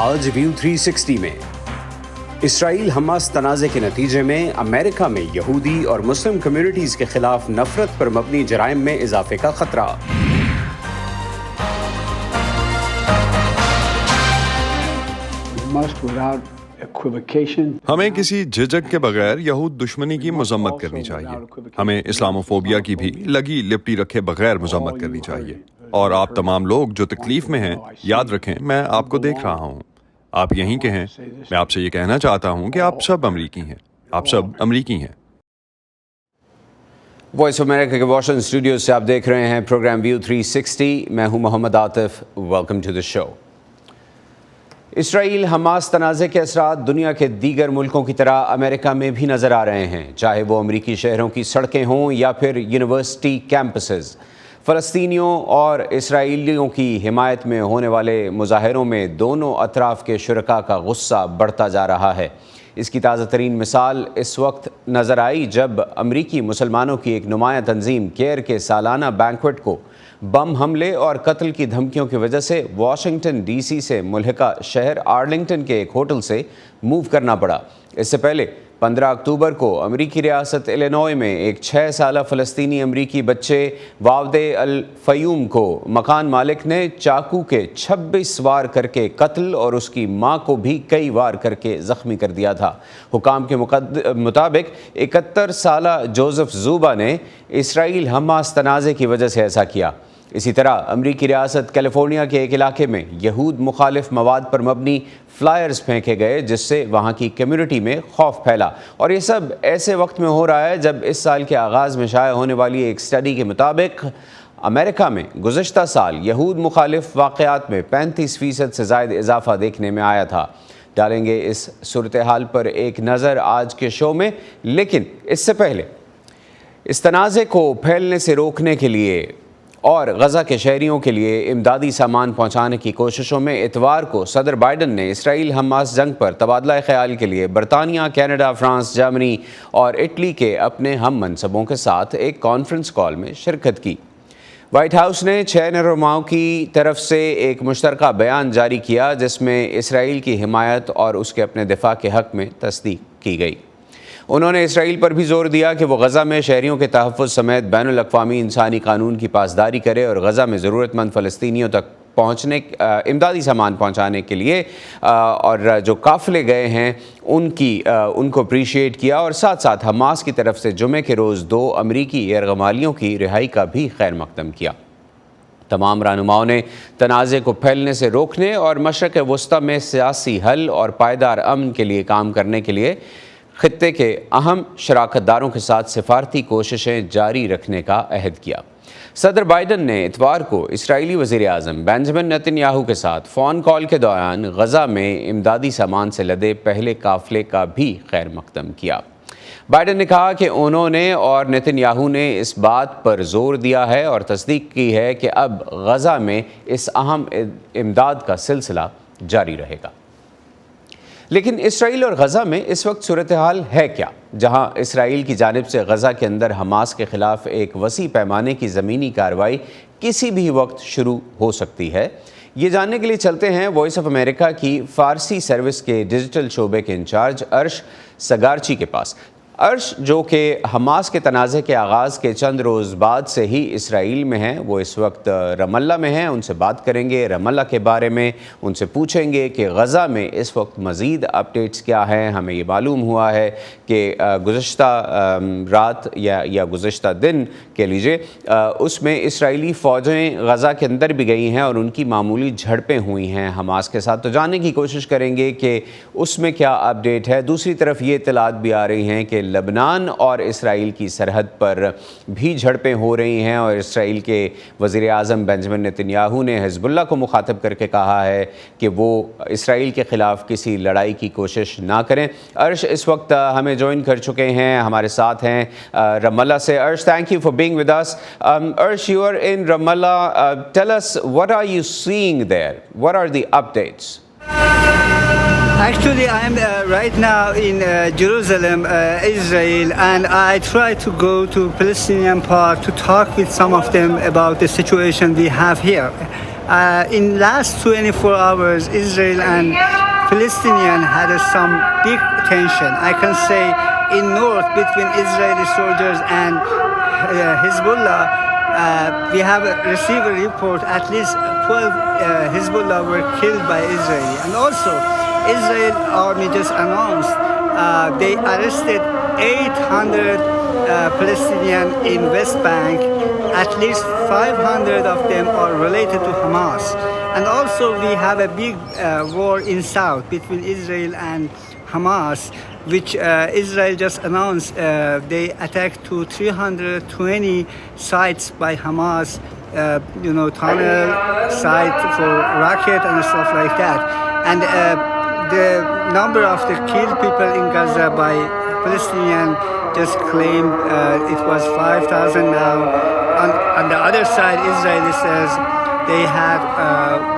آج ویو 360 میں اسرائیل حماس تنازع کے نتیجے میں امریکہ میں یہودی اور مسلم کمیونٹیز کے خلاف نفرت پر مبنی جرائم میں اضافے کا خطرہ۔ ہمیں کسی جھجک کے بغیر یہود دشمنی کی مذمت کرنی چاہیے۔ ہمیں اسلاموفوبیا کی بھی لگی لپٹی رکھے بغیر مذمت کرنی چاہیے۔ اور آپ تمام لوگ جو تکلیف میں ہیں، یاد رکھیں میں آپ کو دیکھ رہا ہوں، آپ یہیں کے ہیں۔ میں آپ سے یہ کہنا چاہتا ہوں کہ آپ سب امریکی ہیں، آپ سب امریکی ہیں۔ وائس آف امریکہ کے واشنگٹن اسٹوڈیو سے آپ دیکھ رہے ہیں پروگرام ویو 360۔ میں ہوں Muhammad Atif, welcome to the show. Israel Hamas تنازع کے اثرات دنیا کے دیگر ملکوں کی طرح امریکہ میں بھی نظر آ رہے ہیں، چاہے وہ امریکی شہروں کی سڑکیں ہوں یا پھر یونیورسٹی کیمپسز۔ فلسطینیوں اور اسرائیلیوں کی حمایت میں ہونے والے مظاہروں میں دونوں اطراف کے شرکاء کا غصہ بڑھتا جا رہا ہے۔ اس کی تازہ ترین مثال اس وقت نظر آئی جب امریکی مسلمانوں کی ایک نمایاں تنظیم کیئر کے سالانہ بینکویٹ کو بم حملے اور قتل کی دھمکیوں کی وجہ سے واشنگٹن ڈی سی سے ملحقہ شہر آرلنگٹن کے ایک ہوٹل سے موو کرنا پڑا۔ اس سے پہلے 15 اکتوبر کو امریکی ریاست الینوائے میں ایک 6 سالہ فلسطینی امریکی بچے واودے الفیوم کو مکان مالک نے چاقو کے 26 وار کر کے قتل اور اس کی ماں کو بھی کئی وار کر کے زخمی کر دیا تھا۔ حکام کے مطابق 71 سالہ جوزف زوبا نے اسرائیل حماس تنازع کی وجہ سے ایسا کیا۔ اسی طرح امریکی ریاست کیلیفورنیا کے ایک علاقے میں یہود مخالف مواد پر مبنی فلائرز پھینکے گئے جس سے وہاں کی کمیونٹی میں خوف پھیلا، اور یہ سب ایسے وقت میں ہو رہا ہے جب اس سال کے آغاز میں شائع ہونے والی ایک اسٹڈی کے مطابق امریکہ میں گزشتہ سال یہود مخالف واقعات میں 35% سے زائد اضافہ دیکھنے میں آیا تھا۔ ڈالیں گے اس صورتحال پر ایک نظر آج کے شو میں، لیکن اس سے پہلے اس تنازع کو پھیلنے سے روکنے کے لیے اور غزہ کے شہریوں کے لیے امدادی سامان پہنچانے کی کوششوں میں اتوار کو صدر بائیڈن نے اسرائیل حماس جنگ پر تبادلہ خیال کے لیے برطانیہ، کینیڈا، فرانس، جرمنی اور اٹلی کے اپنے ہم منصبوں کے ساتھ ایک کانفرنس کال میں شرکت کی۔ وائٹ ہاؤس نے 6 رہنماؤں کی طرف سے ایک مشترکہ بیان جاری کیا جس میں اسرائیل کی حمایت اور اس کے اپنے دفاع کے حق میں تصدیق کی گئی۔ انہوں نے اسرائیل پر بھی زور دیا کہ وہ غزہ میں شہریوں کے تحفظ سمیت بین الاقوامی انسانی قانون کی پاسداری کرے اور غزہ میں ضرورت مند فلسطینیوں تک امدادی سامان پہنچانے کے لیے اور جو قافلے گئے ہیں ان کو اپریشیٹ کیا، اور ساتھ ساتھ حماس کی طرف سے جمعے کے روز 2 امریکی یرغمالیوں کی رہائی کا بھی خیر مقدم کیا۔ تمام رہنماؤں نے تنازع کو پھیلنے سے روکنے اور مشرق وسطی میں سیاسی حل اور پائیدار امن کے لیے کام کرنے کے لیے خطے کے اہم شراکت داروں کے ساتھ سفارتی کوششیں جاری رکھنے کا عہد کیا۔ صدر بائیڈن نے اتوار کو اسرائیلی وزیر اعظم بنجمن نیتن یاہو کے ساتھ فون کال کے دوران غزہ میں امدادی سامان سے لدے پہلے قافلے کا بھی خیر مقدم کیا۔ بائیڈن نے کہا کہ انہوں نے اور نیتن یاہو نے اس بات پر زور دیا ہے اور تصدیق کی ہے کہ اب غزہ میں اس اہم امداد کا سلسلہ جاری رہے گا۔ لیکن اسرائیل اور غزہ میں اس وقت صورتحال ہے کیا؟ جہاں اسرائیل کی جانب سے غزہ کے اندر حماس کے خلاف ایک وسیع پیمانے کی زمینی کارروائی کسی بھی وقت شروع ہو سکتی ہے، یہ جاننے کے لیے چلتے ہیں وائس آف امریکہ کی فارسی سروس کے ڈیجیٹل شعبے کے انچارج ارش سگارچی کے پاس۔ ارش جو کہ حماس کے تنازع کے آغاز کے چند روز بعد سے ہی اسرائیل میں ہیں، وہ اس وقت رام اللہ میں ہیں، ان سے بات کریں گے رام اللہ کے بارے میں، ان سے پوچھیں گے کہ غزہ میں اس وقت مزید اپڈیٹس کیا ہیں۔ ہمیں یہ معلوم ہوا ہے کہ گزشتہ رات یا گزشتہ دن کہہ لیجیے اس میں اسرائیلی فوجیں غزہ کے اندر بھی گئی ہیں اور ان کی معمولی جھڑپیں ہوئی ہیں حماس کے ساتھ، تو جاننے کی کوشش کریں گے کہ اس میں کیا اپڈیٹ ہے۔ دوسری طرف یہ اطلاعات بھی آ رہی ہیں کہ لبنان اور اسرائیل کی سرحد پر بھی جھڑپیں ہو رہی ہیں، اور اسرائیل کے وزیر اعظم بنجمن نیتن یاہو نے حزب اللہ کو مخاطب کر کے کہا ہے کہ وہ اسرائیل کے خلاف کسی لڑائی کی کوشش نہ کریں۔ ارش اس وقت ہمیں جوائن کر چکے ہیں، ہمارے ساتھ ہیں رام اللہ سے۔ ارش، thank you for being with us. Arsh, you are in Ramallah. Tell us, what are you seeing there? What are the updates? Actually, I am right now in Jerusalem, Israel, and I try to go to Palestinian part to talk with some of them about the situation we have here. In last 24 hours, Israel and Palestinian had some big tension. I can say in north between Israeli soldiers and Hezbollah. We have received a report at least 12 Hezbollah were killed by Israel. And also, Israel army just announced they arrested 800 Palestinians in West Bank. At least 500 of them are related to Hamas. And also we have a big war in south between Israel and Hamas, which Israel just announced they attacked to 320 sites by Hamas, tunnel site for rocket and stuff like that. And the number of the killed people in Gaza by Palestinian just claimed it was 5,000 now. On the other side, Israel says they had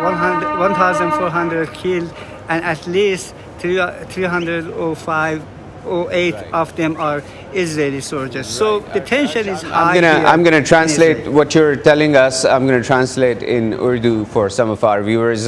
1,400 killed and at least 305 or 8 of them are Israeli soldiers. So the tension is high. I'm going to translate what you're telling us. I'm going to translate in Urdu for some of our viewers.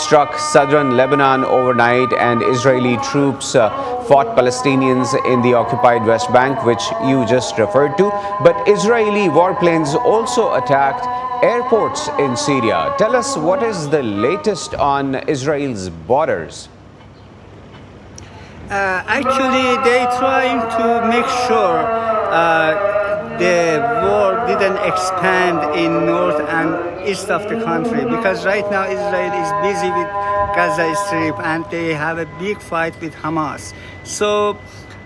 struck southern Lebanon overnight and Israeli troops fought Palestinians in the occupied West Bank, which you just referred to. But Israeli warplanes also attacked airports in Syria. Tell us, what is the latest on Israel's borders? Actually, they're trying to make sure the war didn't expand in north and east of the country, because right now Israel is busy with Gaza Strip and they have a big fight with Hamas. So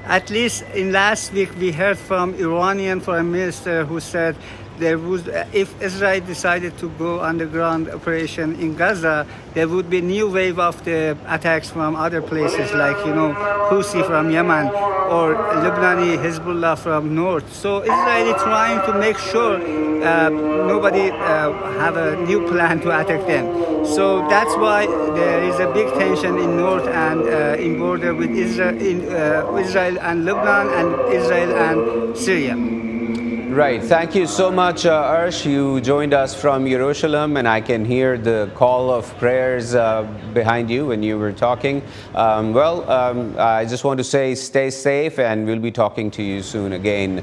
at least in last week we heard from Iranian foreign minister who said there would, if Israel decided to go underground operation in Gaza, there would be new wave of the attacks from other places like, Houthi from Yemen or Lebanese Hezbollah from north. So Israel is trying to make sure nobody have a new plan to attack them. So that's why there is a big tension in north and in border with Israel and Lebanon and Israel and Syria. Right. Thank you so much, Arsh. You joined us from Jerusalem, and I can hear the call of prayers behind you when you were talking. I just want to say stay safe, and we'll be talking to you soon again.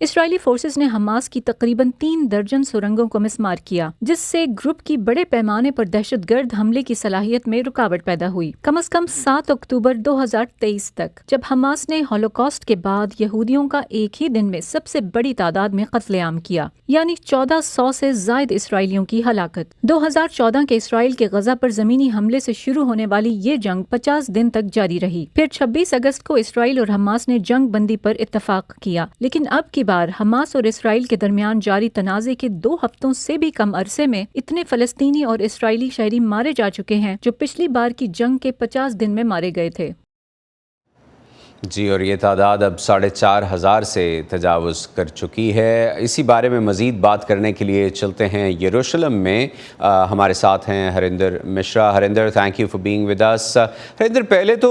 Israeli forces نے Hamas کی تقریباً 3 درجن سرنگوں کو مسمار کیا، جس سے group کی بڑے پیمانے پر دہشت گرد حملے کی صلاحیت میں رکاوٹ پیدا ہوئی۔ کم از کم 7 اکتوبر 2023 تک، جب حماس نے ہولوکاسٹ کے بعد یہودیوں کا ایک ہی دن میں سب سے بڑی تعداد میں قتل عام کیا، یعنی 1400 سے زائد اسرائیلیوں کی ہلاکت۔ 2014 کے اسرائیل کے غزہ پر زمینی حملے سے شروع ہونے والی یہ جنگ 50 دن تک جاری رہی۔ پھر 26 اگست کو اسرائیل اور حماس نے جنگ بندی پر اتفاق کیا، لیکن اب کی بار حماس اور اسرائیل کے درمیان جاری تنازع کے 2 ہفتوں سے بھی کم عرصے میں اتنے فلسطینی اور اسرائیلی شہری مارے جا چکے ہیں جو پچھلی بار کی جنگ کے 50 دن میں مارے گئے تھے۔ جی، اور یہ تعداد اب 4,500 سے تجاوز کر چکی ہے۔ اسی بارے میں مزید بات کرنے کے لیے چلتے ہیں یروشلم میں۔ ہمارے ساتھ ہیں Harinder Mishra. Harinder, thank you for being with us. Harinder, پہلے تو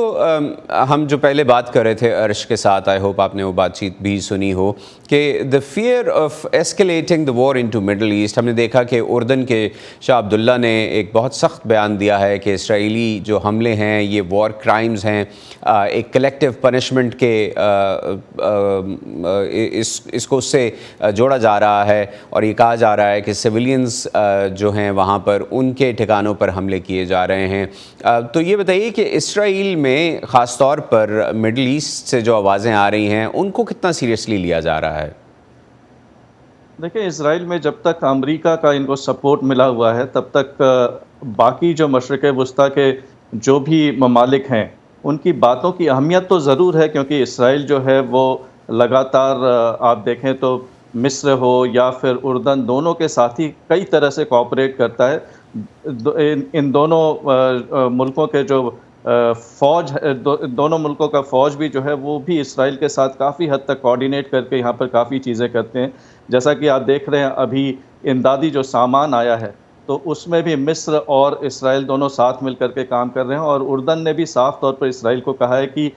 ہم جو پہلے بات کر رہے تھے عرش کے ساتھ، آئی ہوپ آپ نے وہ بات چیت بھی سنی ہو، کہ the fear of escalating the war into Middle East, ہم نے دیکھا کہ اردن کے شاہ عبداللہ نے ایک بہت سخت بیان دیا ہے کہ اسرائیلی جو حملے ہیں یہ وار کرائمز ہیں، ایک کلیکٹیو پنشمنٹ کے اس کو اس سے جوڑا جا رہا ہے، اور یہ کہا جا رہا ہے کہ سویلینز جو ہیں وہاں پر ان کے ٹھکانوں پر حملے کیے جا رہے ہیں۔ تو یہ بتائیے کہ اسرائیل میں خاص طور پر مڈل ایسٹ سے جو آوازیں آ رہی ہیں ان کو کتنا سیریسلی لیا جا رہا ہے؟ دیکھیں، اسرائیل میں جب تک امریکہ کا ان کو سپورٹ ملا ہوا ہے، تب تک باقی جو مشرق وسطیٰ کے جو بھی ممالک ہیں ان کی باتوں کی اہمیت تو ضرور ہے، کیونکہ اسرائیل جو ہے وہ لگاتار آپ دیکھیں تو مصر ہو یا پھر اردن، دونوں کے ساتھ ہی کئی طرح سے کوآپریٹ کرتا ہے۔ ان دونوں ملکوں کے جو فوج، دونوں ملکوں کا فوج بھی جو ہے وہ بھی اسرائیل کے ساتھ کافی حد تک کوآرڈینیٹ کر کے یہاں پر کافی چیزیں کرتے ہیں۔ جیسا کہ آپ دیکھ رہے ہیں ابھی امدادی جو سامان آیا ہے تو اس میں بھی مصر اور اسرائیل دونوں ساتھ مل کر کے کام کر رہے ہیں، اور اردن نے بھی صاف طور پر اسرائیل کو کہا ہے کہ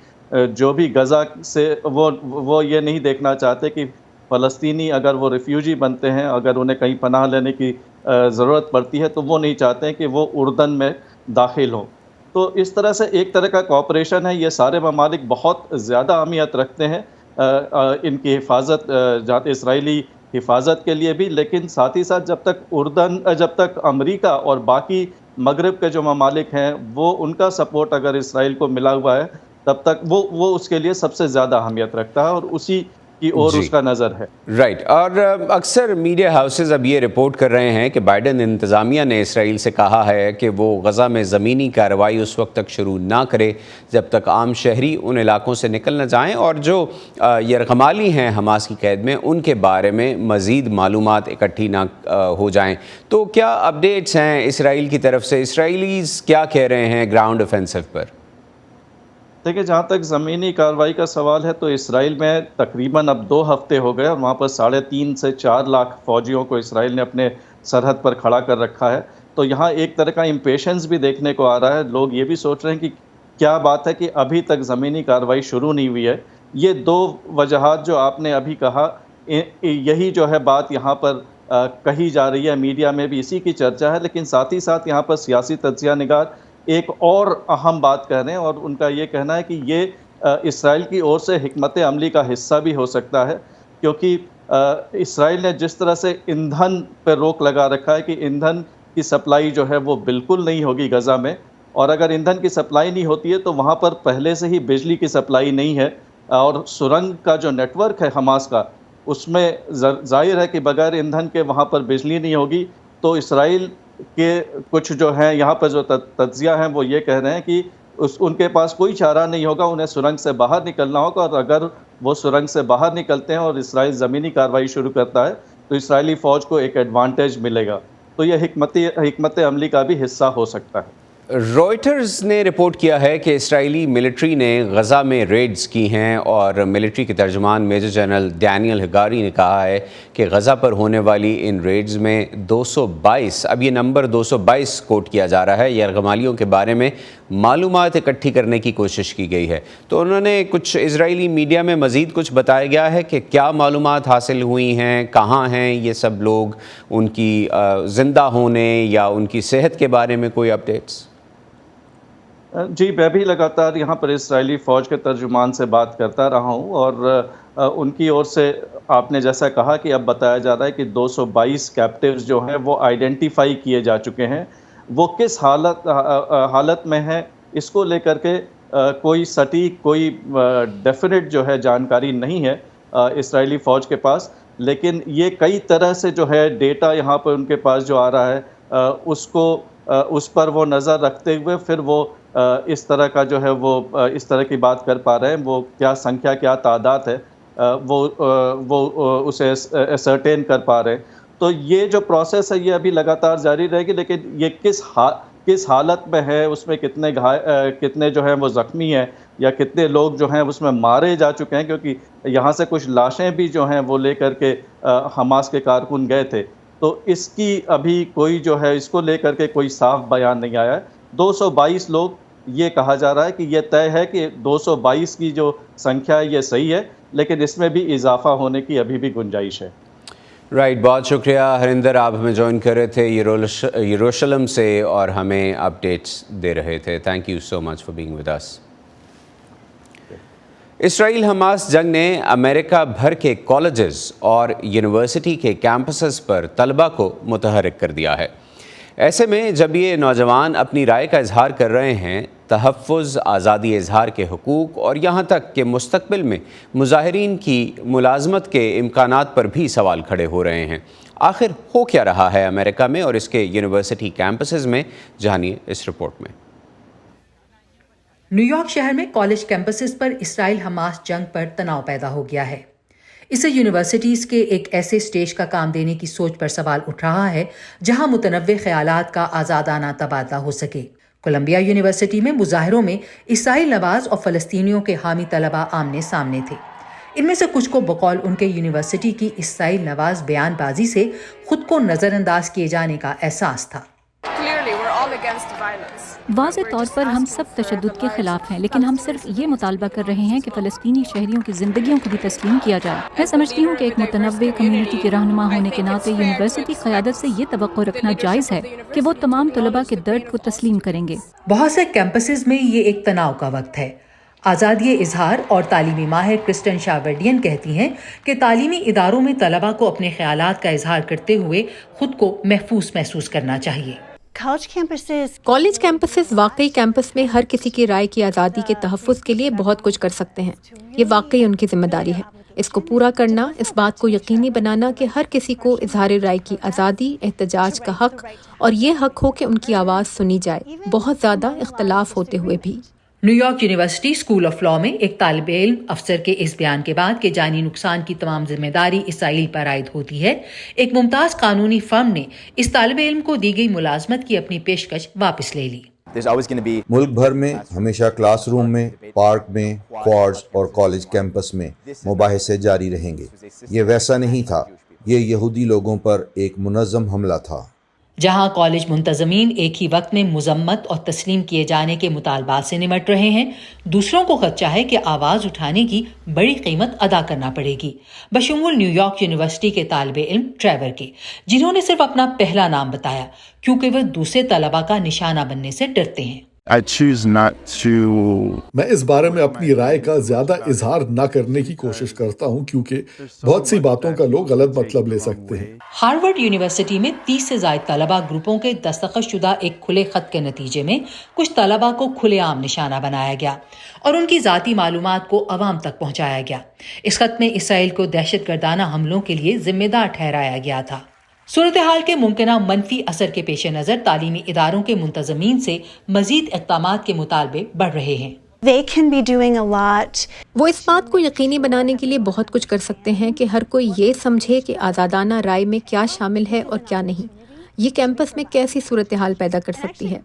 جو بھی غزہ سے وہ یہ نہیں دیکھنا چاہتے کہ فلسطینی اگر وہ ریفیوجی بنتے ہیں، اگر انہیں کہیں پناہ لینے کی ضرورت پڑتی ہے تو وہ نہیں چاہتے ہیں کہ وہ اردن میں داخل ہوں۔ تو اس طرح سے ایک طرح کا کوآپریشن ہے۔ یہ سارے ممالک بہت زیادہ اہمیت رکھتے ہیں ان کی حفاظت، اسرائیلی حفاظت کے لیے بھی، لیکن ساتھ ہی ساتھ جب تک امریکہ اور باقی مغرب کے جو ممالک ہیں وہ ان کا سپورٹ اگر اسرائیل کو ملا ہوا ہے، تب تک وہ اس کے لیے سب سے زیادہ اہمیت رکھتا ہے اور اسی کی اور اس کا نظر ہے۔ رائٹ، اور اکثر میڈیا ہاؤسز اب یہ رپورٹ کر رہے ہیں کہ بائیڈن انتظامیہ نے اسرائیل سے کہا ہے کہ وہ غزہ میں زمینی کارروائی اس وقت تک شروع نہ کرے جب تک عام شہری ان علاقوں سے نکل نہ جائیں، اور جو یرغمالی ہیں حماس کی قید میں ان کے بارے میں مزید معلومات اکٹھی نہ ہو جائیں۔ تو کیا اپڈیٹس ہیں اسرائیل کی طرف سے؟ اسرائیلیز کیا کہہ رہے ہیں گراؤنڈ اوفینسو پر؟ دیکھیں، جہاں تک زمینی کارروائی کا سوال ہے تو اسرائیل میں تقریباً اب 2 ہفتے ہو گئے اور وہاں پر 3.5 سے 4 لاکھ فوجیوں کو اسرائیل نے اپنے سرحد پر کھڑا کر رکھا ہے۔ تو یہاں ایک طرح کا امپیشنس بھی دیکھنے کو آ رہا ہے۔ لوگ یہ بھی سوچ رہے ہیں کہ کیا بات ہے کہ ابھی تک زمینی کارروائی شروع نہیں ہوئی ہے۔ یہ 2 وجوہات جو آپ نے ابھی کہا، یہی جو ہے بات یہاں پر کہی جا رہی ہے، میڈیا میں بھی اسی کی چرچا ہے، لیکن ساتھ ہی ساتھ یہاں پر سیاسی تجزیہ نگار ایک اور اہم بات کہہ رہے ہیں، اور ان کا یہ کہنا ہے کہ یہ اسرائیل کی اور سے حکمت عملی کا حصہ بھی ہو سکتا ہے، کیونکہ اسرائیل نے جس طرح سے ایندھن پہ روک لگا رکھا ہے کہ ایندھن کی سپلائی جو ہے وہ بالکل نہیں ہوگی غزہ میں، اور اگر ایندھن کی سپلائی نہیں ہوتی ہے تو وہاں پر پہلے سے ہی بجلی کی سپلائی نہیں ہے، اور سرنگ کا جو نیٹ ورک ہے حماس کا، اس میں ظاہر ہے کہ بغیر ایندھن کے وہاں پر بجلی نہیں ہوگی۔ تو اسرائیل کہ کچھ جو ہیں یہاں پر جو تجزیہ ہیں وہ یہ کہہ رہے ہیں کہ ان کے پاس کوئی چارہ نہیں ہوگا، انہیں سرنگ سے باہر نکلنا ہوگا، اور اگر وہ سرنگ سے باہر نکلتے ہیں اور اسرائیل زمینی کارروائی شروع کرتا ہے تو اسرائیلی فوج کو ایک ایڈوانٹیج ملے گا۔ تو یہ حکمت عملی کا بھی حصہ ہو سکتا ہے۔ روئٹرز نے رپورٹ کیا ہے کہ اسرائیلی ملٹری نے غزہ میں ریڈز کی ہیں، اور ملٹری کے ترجمان میجر جنرل ڈینیل ہگاری نے کہا ہے کہ غزہ پر ہونے والی ان ریڈز میں 222، اب یہ نمبر 222 کوٹ کیا جا رہا ہے، یرغمالیوں کے بارے میں معلومات اکٹھی کرنے کی کوشش کی گئی ہے۔ تو انہوں نے کچھ اسرائیلی میڈیا میں مزید کچھ بتایا گیا ہے کہ کیا معلومات حاصل ہوئی ہیں، کہاں ہیں یہ سب لوگ، ان کی زندہ ہونے یا ان کی صحت کے بارے میں کوئی اپڈیٹس؟ جی، میں بھی لگاتار یہاں پر اسرائیلی فوج کے ترجمان سے بات کرتا رہا ہوں، اور ان کی اور سے آپ نے جیسا کہا کہ اب بتایا جا رہا ہے کہ 222 کیپٹیوز جو ہیں وہ آئیڈینٹیفائی کیے جا چکے ہیں. وہ کس حالت میں ہیں اس کو لے کر کے کوئی سٹیک کوئی ڈیفینٹ جو ہے جانکاری نہیں ہے اسرائیلی فوج کے پاس، لیکن یہ کئی طرح سے جو ہے ڈیٹا یہاں پر ان کے پاس جو آ رہا ہے اس پر وہ نظر رکھتے ہوئے پھر وہ اس طرح کا جو ہے وہ اس طرح کی بات کر پا رہے ہیں. وہ کیا سنکھیا کیا تعداد ہے وہ اسے اسرٹین کر پا رہے ہیں. تو یہ جو پروسیس ہے یہ ابھی لگاتار جاری رہے گی، لیکن یہ کس حالت میں ہے، اس میں کتنے جو ہیں وہ زخمی ہیں یا کتنے لوگ جو ہیں اس میں مارے جا چکے ہیں، کیونکہ یہاں سے کچھ لاشیں بھی جو ہیں وہ لے کر کے حماس کے کارکن گئے تھے. تو اس کی ابھی کوئی جو ہے اس کو لے کر کے کوئی صاف بیان نہیں آیا ہے. 222 لوگ یہ کہا جا رہا ہے کہ یہ طے ہے کہ 222 کی جو سنکھیا ہے یہ صحیح ہے، لیکن اس میں بھی اضافہ ہونے کی ابھی بھی گنجائش ہے. رائٹ، بہت شکریہ ہریندر، آپ ہمیں جوائن کر رہے تھے یروشلم سے اور ہمیں اپڈیٹس دے رہے تھے. Thank you so much for being with us. اسرائیل حماس جنگ نے امریکہ بھر کے کالجز اور یونیورسٹی کے کیمپسز پر طلبہ کو متحرک کر دیا ہے. ایسے میں جب یہ نوجوان اپنی رائے کا اظہار کر رہے ہیں، تحفظ، آزادی اظہار کے حقوق اور یہاں تک کہ مستقبل میں مظاہرین کی ملازمت کے امکانات پر بھی سوال کھڑے ہو رہے ہیں. آخر ہو کیا رہا ہے امریکہ میں اور اس کے یونیورسٹی کیمپسز میں؟ جانیے اس رپورٹ میں. نیو یارک شہر میں کالج کیمپسز پر اسرائیل حماس جنگ پر تناؤ پیدا ہو گیا ہے. اسے یونیورسٹیز کے ایک ایسے سٹیج کا کام دینے کی سوچ پر سوال اٹھ رہا ہے جہاں متنوع خیالات کا آزادانہ تبادلہ ہو سکے. کولمبیا یونیورسٹی میں مظاہروں میں اسرائیل نواز اور فلسطینیوں کے حامی طلباء آمنے سامنے تھے. ان میں سے کچھ کو بقول ان کے یونیورسٹی کی اسرائیل نواز بیان بازی سے خود کو نظر انداز کیے جانے کا احساس تھا. واضح طور پر ہم سب تشدد کے خلاف ہیں، لیکن ہم صرف یہ مطالبہ کر رہے ہیں کہ فلسطینی شہریوں کی زندگیوں کو بھی تسلیم کیا جائے. میں سمجھتی ہوں کہ ایک متنوع کمیونٹی کے رہنما ہونے کے ناطے یونیورسٹی قیادت سے یہ توقع رکھنا جائز ہے کہ وہ تمام طلباء کے درد کو تسلیم کریں گے. بہت سے کیمپسز میں یہ ایک تناؤ کا وقت ہے. آزادی اظہار اور تعلیمی ماہر کرسٹن شاورڈین کہتی ہیں کہ تعلیمی اداروں میں طلباء کو اپنے خیالات کا اظہار کرتے ہوئے خود کو محفوظ محسوس کرنا چاہیے. کالج کیمپسز واقعی کیمپس میں ہر کسی کی رائے کی آزادی کے تحفظ کے لیے بہت کچھ کر سکتے ہیں. یہ واقعی ان کی ذمہ داری ہے. اس کو پورا کرنا، اس بات کو یقینی بنانا کہ ہر کسی کو اظہار رائے کی آزادی، احتجاج کا حق اور یہ حق ہو کہ ان کی آواز سنی جائے، بہت زیادہ اختلاف ہوتے ہوئے بھی. New York university school of law میں ایک طالب علم افسر کے اس بیان کے بعد کہ جانی نقصان کی تمام ذمہ داری اسرائیل پر عائد ہوتی ہے، ایک ممتاز قانونی فرم نے اس طالب علم کو دی گئی ملازمت کی اپنی پیشکش واپس لے لی. ملک بھر میں ہمیشہ کلاس روم میں، پارک میں، کوارٹز اور کالج کیمپس میں مباحثے جاری رہیں گے. یہ ویسا نہیں تھا. یہ یہودی لوگوں پر ایک منظم حملہ تھا. جہاں کالج منتظمین ایک ہی وقت میں مذمت اور تسلیم کیے جانے کے مطالبات سے نمٹ رہے ہیں، دوسروں کو خدشہ ہے کہ آواز اٹھانے کی بڑی قیمت ادا کرنا پڑے گی، بشمول نیو یارک یونیورسٹی کے طالب علم ٹریور کے، جنہوں نے صرف اپنا پہلا نام بتایا کیونکہ وہ دوسرے طلباء کا نشانہ بننے سے ڈرتے ہیں. میں اس بارے میں اپنی رائے کا زیادہ اظہار نہ کرنے کی کوشش کرتا ہوں کیونکہ بہت سی باتوں کا لوگ غلط مطلب لے سکتے ہیں. ہارورڈ یونیورسٹی میں 30 سے زائد طلباء گروپوں کے دستخط شدہ ایک کھلے خط کے نتیجے میں کچھ طلباء کو کھلے عام نشانہ بنایا گیا اور ان کی ذاتی معلومات کو عوام تک پہنچایا گیا. اس خط میں اسرائیل کو دہشت گردانہ حملوں کے لیے ذمہ دار ٹھہرایا گیا تھا. صورتحال کے ممکنہ منفی اثر کے پیش نظر تعلیمی اداروں کے منتظمین سے مزید اقدامات کے مطالبے بڑھ رہے ہیں. وہ اس بات کو یقینی بنانے کے لیے بہت کچھ کر سکتے ہیں کہ ہر کوئی یہ سمجھے کہ آزادانہ رائے میں کیا شامل ہے اور کیا نہیں. یہ کیمپس میں کیسی صورتحال پیدا کر سکتی ہے.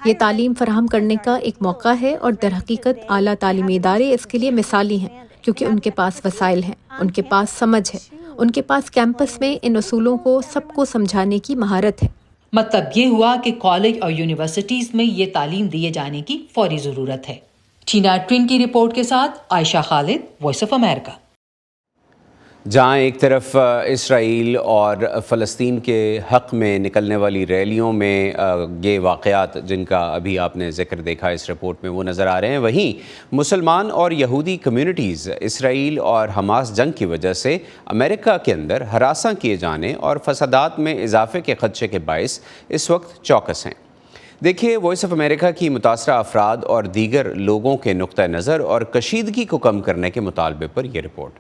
یہ تعلیم فراہم کرنے کا ایک موقع ہے اور در حقیقت اعلیٰ تعلیمی ادارے اس کے لیے مثالی ہیں کیونکہ ان کے پاس وسائل ہیں، ان کے پاس سمجھ ہے، ان کے پاس کیمپس میں ان اصولوں کو سب کو سمجھانے کی مہارت ہے. مطلب یہ ہوا کہ کالج اور یونیورسٹیز میں یہ تعلیم دیے جانے کی فوری ضرورت ہے. ٹینا ٹرین کی رپورٹ کے ساتھ عائشہ خالد، وائس آف امریکہ. جہاں ایک طرف اسرائیل اور فلسطین کے حق میں نکلنے والی ریلیوں میں یہ واقعات جن کا ابھی آپ نے ذکر دیکھا اس رپورٹ میں وہ نظر آ رہے ہیں، وہیں مسلمان اور یہودی کمیونٹیز اسرائیل اور حماس جنگ کی وجہ سے امریکہ کے اندر ہراساں کیے جانے اور فسادات میں اضافے کے خدشے کے باعث اس وقت چوکس ہیں۔ دیکھیے وائس آف امریکہ کی متاثرہ افراد اور دیگر لوگوں کے نقطہ نظر اور کشیدگی کو کم کرنے کے مطالبے پر یہ رپورٹ۔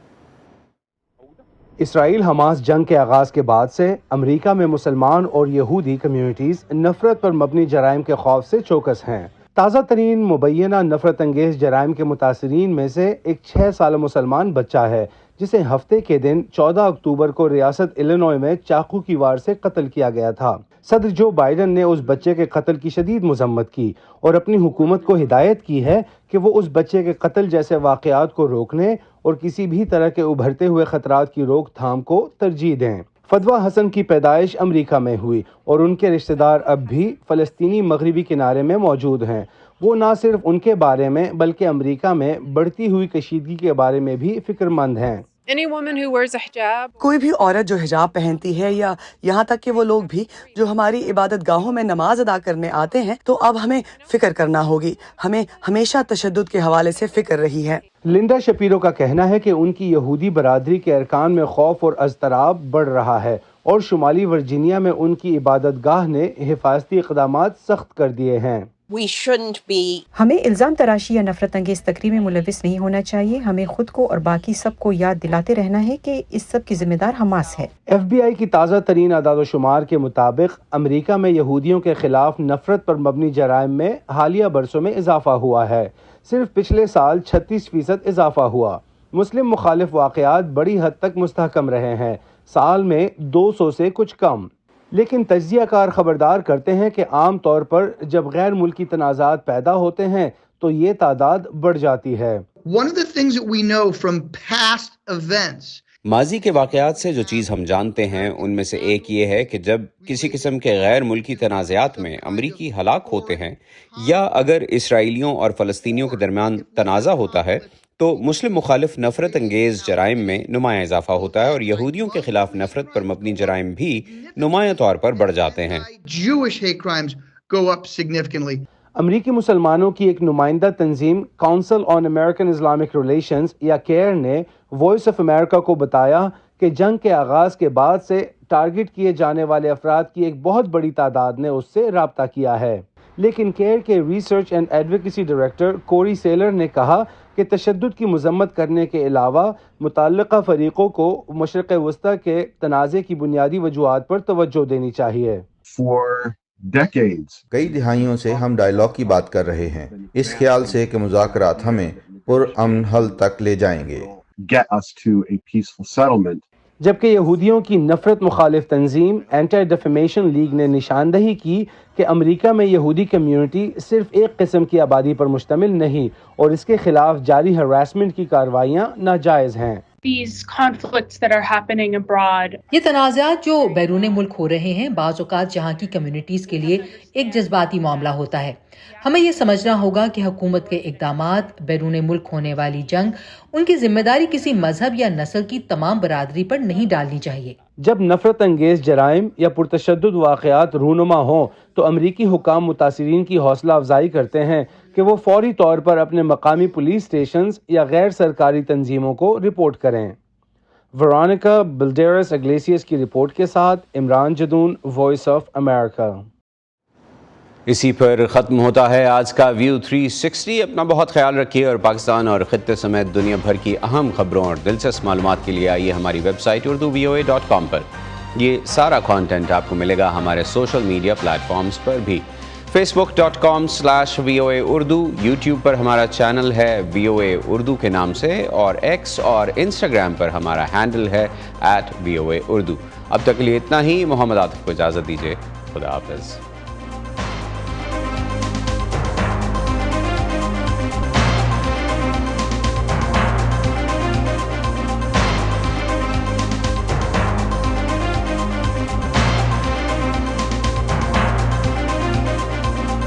اسرائیل حماس جنگ کے آغاز کے بعد سے امریکہ میں مسلمان اور یہودی کمیونٹیز نفرت پر مبنی جرائم کے خوف سے چوکس ہیں۔ تازہ ترین مبینہ نفرت انگیز جرائم کے متاثرین میں سے ایک 6 سالہ مسلمان بچہ ہے جسے ہفتے کے دن 14 اکتوبر کو ریاست الینوائے میں چاقو کی وار سے قتل کیا گیا تھا۔ صدر جو بائیڈن نے اس بچے کے قتل کی شدید مذمت کی اور اپنی حکومت کو ہدایت کی ہے کہ وہ اس بچے کے قتل جیسے واقعات کو روکنے اور کسی بھی طرح کے ابھرتے ہوئے خطرات کی روک تھام کو ترجیح دیں۔ فدویٰ حسن کی پیدائش امریکہ میں ہوئی اور ان کے رشتہ دار اب بھی فلسطینی مغربی کنارے میں موجود ہیں۔ وہ نہ صرف ان کے بارے میں بلکہ امریکہ میں بڑھتی ہوئی کشیدگی کے بارے میں بھی فکر مند ہیں۔ کوئی بھی عورت جو حجاب پہنتی ہے یا یہاں تک کہ وہ لوگ بھی جو ہماری عبادت گاہوں میں نماز ادا کرنے آتے ہیں تو اب ہمیں فکر کرنا ہوگی۔ ہمیں ہمیشہ تشدد کے حوالے سے فکر رہی ہے۔ لنڈا شپیرو کا کہنا ہے کہ ان کی یہودی برادری کے ارکان میں خوف اور اضطراب بڑھ رہا ہے اور شمالی ورجینیا میں ان کی عبادت گاہ نے حفاظتی اقدامات سخت کر دیے ہیں۔ ہمیں الزام تراشی یا نفرت انگیز تقریر میں ملوث نہیں ہونا چاہیے۔ ہمیں خود کو اور باقی سب کو یاد دلاتے رہنا ہے کہ اس سب کی ذمہ دار حماس ہے۔ ایف بی آئی کی تازہ ترین اعداد و شمار کے مطابق امریکہ میں یہودیوں کے خلاف نفرت پر مبنی جرائم میں حالیہ برسوں میں اضافہ ہوا ہے۔ صرف پچھلے سال 36% اضافہ ہوا۔ مسلم مخالف واقعات بڑی حد تک مستحکم رہے ہیں، سال میں 200 سے کچھ کم۔ لیکن تجزیہ کار خبردار کرتے ہیں کہ عام طور پر جب غیر ملکی تنازعات پیدا ہوتے ہیں تو یہ تعداد بڑھ جاتی ہے۔ ماضی کے واقعات سے جو چیز ہم جانتے ہیں ان میں سے ایک یہ ہے کہ جب کسی قسم کے غیر ملکی تنازعات میں امریکی ہلاک ہوتے ہیں یا اگر اسرائیلیوں اور فلسطینیوں کے درمیان تنازع ہوتا ہے تو مسلم مخالف نفرت انگیز جرائم میں نمایاں اضافہ ہوتا ہے اور یہودیوں کے خلاف نفرت پر مبنی جرائم بھی نمایاں طور پر بڑھ جاتے ہیں۔ امریکی مسلمانوں کی ایک نمائندہ تنظیم کونسل آن امریکن اسلامک ریلیشنز یا کیئر نے وائس آف امریکہ کو بتایا کہ جنگ کے آغاز کے بعد سے ٹارگٹ کیے جانے والے افراد کی ایک بہت بڑی تعداد نے اس سے رابطہ کیا ہے۔ لیکن کیئر کے research and advocacy director Corey Saylor نے کہا کہ تشدد کی مذمت کرنے کے علاوہ متعلقہ فریقوں کو مشرق وسطی کے تنازع کی بنیادی وجوہات پر توجہ دینی چاہیے۔ کئی دہائیوں سے ہم ڈائیلاگ کی بات کر رہے ہیں، اس خیال سے کہ مذاکرات ہمیں پرامن حل تک لے جائیں گے۔ جبکہ یہودیوں کی نفرت مخالف تنظیم اینٹی ڈیفیمیشن لیگ نے نشاندہی کی کہ امریکہ میں یہودی کمیونٹی صرف ایک قسم کی آبادی پر مشتمل نہیں اور اس کے خلاف جاری ہراسمنٹ کی کارروائیاں ناجائز ہیں۔ یہ تنازعات جو بیرون ملک ہو رہے ہیں بعض اوقات جہاں کی کمیونٹیز کے لیے ایک جذباتی معاملہ ہوتا ہے۔ ہمیں یہ سمجھنا ہوگا کہ حکومت کے اقدامات بیرون ملک ہونے والی جنگ ان کی ذمہ داری کسی مذہب یا نسل کی تمام برادری پر نہیں ڈالنی چاہیے۔ جب نفرت انگیز جرائم یا پرتشدد واقعات رونما ہوں تو امریکی حکام متاثرین کی حوصلہ افزائی کرتے ہیں کہ وہ فوری طور پر اپنے مقامی پولیس اسٹیشنز یا غیر سرکاری تنظیموں کو رپورٹ کریں۔ ورونیکا بلڈیرس اگلیسیس کی رپورٹ کے ساتھ Imran Jadoon, voice of America. اسی پر ختم ہوتا ہے آج کا ویو 360۔ اپنا بہت خیال رکھیے اور پاکستان اور خطے سمیت دنیا بھر کی اہم خبروں اور دلچسپ معلومات کے لیے آئیے ہماری ویب سائٹ urduvoa.com پر۔ یہ سارا کانٹینٹ آپ کو ملے گا ہمارے سوشل میڈیا پلیٹ فارمز پر بھی، facebook.com/VOA اردو، یوٹیوب پر ہمارا چینل ہے VOA اردو کے نام سے، اور ایکس اور انسٹاگرام پر ہمارا ہینڈل ہے @VOA اردو۔ اب تک کے لیے اتنا ہی، محمد عاطف کو اجازت دیجیے، خدا حافظ۔